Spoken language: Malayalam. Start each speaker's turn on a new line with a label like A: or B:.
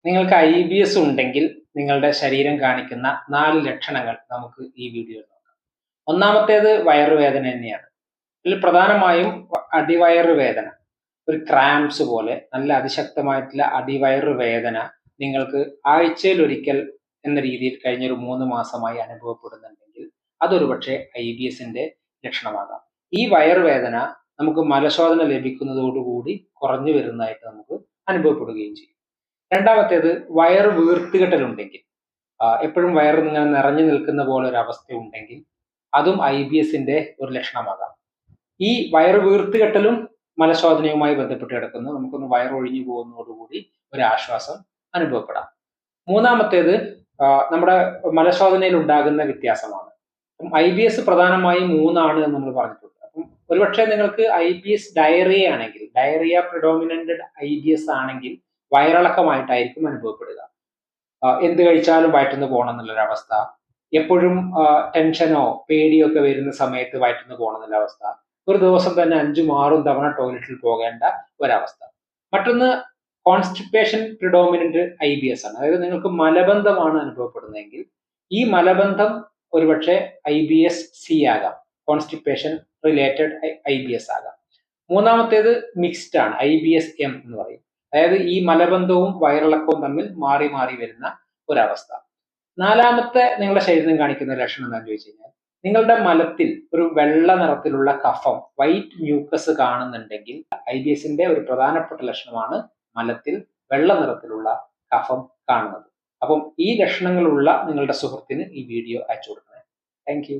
A: നിങ്ങൾക്ക് IBS ഉണ്ടെങ്കിൽ നിങ്ങളുടെ ശരീരം കാണിക്കുന്ന 4 ലക്ഷണങ്ങൾ നമുക്ക് ഈ വീഡിയോയിൽ നോക്കാം. ഒന്നാമത്തേത് വയറുവേദന തന്നെയാണ്. ഇതിൽ പ്രധാനമായും അടിവയറ് വേദന, ഒരു ക്രാംസ് പോലെ നല്ല അതിശക്തമായിട്ടുള്ള അടിവയറ് വേദന നിങ്ങൾക്ക് ആഴ്ചയിൽ ഒരിക്കൽ എന്ന രീതിയിൽ കഴിഞ്ഞൊരു 3 മാസമായി അനുഭവപ്പെടുന്നുണ്ടെങ്കിൽ അതൊരു പക്ഷേ IBSന്റെ ലക്ഷണമാകാം. ഈ വയറുവേദന നമുക്ക് മലശോധന ലഭിക്കുന്നതോടുകൂടി കുറഞ്ഞു വരുന്നതായിട്ട് നമുക്ക് അനുഭവപ്പെടുകയും ചെയ്യും. രണ്ടാമത്തേത് വയറ് വീർത്തുകെട്ടലുണ്ടെങ്കിൽ, എപ്പോഴും വയറ് ഇങ്ങനെ നിറഞ്ഞു നിൽക്കുന്ന പോലെ ഒരു അവസ്ഥ ഉണ്ടെങ്കിൽ അതും IBSന്റെ ഒരു ലക്ഷണമാകാം. ഈ വയറ് വീർത്തുകെട്ടലും മലശോധനയുമായി ബന്ധപ്പെട്ട് കിടക്കുന്നു. നമുക്കൊന്ന് വയറൊഴിഞ്ഞു പോകുന്നതോടുകൂടി ഒരു ആശ്വാസം അനുഭവപ്പെടാം. മൂന്നാമത്തേത് നമ്മുടെ മലശോധനയിൽ ഉണ്ടാകുന്ന വ്യത്യാസമാണ്. IBS പ്രധാനമായും 3 ആണ് എന്ന് നമ്മൾ പറഞ്ഞിട്ടുണ്ട്. അപ്പം ഒരുപക്ഷെ നിങ്ങൾക്ക് IBS ഡയറിയ ആണെങ്കിൽ, ഡയറിയ പ്രിഡോമിനന്റ് IBS ആണെങ്കിൽ വയറിളക്കമായിട്ടായിരിക്കും അനുഭവപ്പെടുക. എന്ത് കഴിച്ചാലും വയറ്റിന്ന് പോകണം എന്നുള്ളൊരവസ്ഥ, എപ്പോഴും ടെൻഷനോ പേടിയോ ഒക്കെ വരുന്ന സമയത്ത് വയറ്റിന്ന് പോകണം എന്നുള്ള അവസ്ഥ, ഒരു ദിവസം തന്നെ 5ഉം 6ഉം തവണ ടോയ്ലറ്റിൽ പോകേണ്ട ഒരവസ്ഥ. മറ്റൊന്ന് കോൺസ്റ്റിപ്പേഷൻ പ്രിഡോമിനന്റ് IBS ആണ്. അതായത് നിങ്ങൾക്ക് മലബന്ധമാണ് അനുഭവപ്പെടുന്നതെങ്കിൽ ഈ മലബന്ധം ഒരുപക്ഷെ IBS C ആകാം, കോൺസ്റ്റിപ്പേഷൻ റിലേറ്റഡ് IBS ആകാം. മൂന്നാമത്തേത് മിക്സ്ഡ് ആണ്, IBS M എന്ന് പറയും. അതായത് ഈ മലബന്ധവും വയറിളക്കവും തമ്മിൽ മാറി മാറി വരുന്ന ഒരവസ്ഥ. നാലാമത്തെ നിങ്ങളുടെ ശരീരം കാണിക്കുന്ന ലക്ഷണം എന്താണെന്ന് ചോദിച്ചു കഴിഞ്ഞാൽ, നിങ്ങളുടെ മലത്തിൽ ഒരു വെള്ള നിറത്തിലുള്ള കഫം, വൈറ്റ് മ്യൂക്കസ് കാണുന്നുണ്ടെങ്കിൽ IBSന്റെ ഒരു പ്രധാനപ്പെട്ട ലക്ഷണമാണ് മലത്തിൽ വെള്ള നിറത്തിലുള്ള കഫം കാണുന്നത്. അപ്പം ഈ ലക്ഷണങ്ങളുള്ള നിങ്ങളുടെ സുഹൃത്തിന് ഈ വീഡിയോ അയച്ചു കൊടുക്കണേ. Thank you.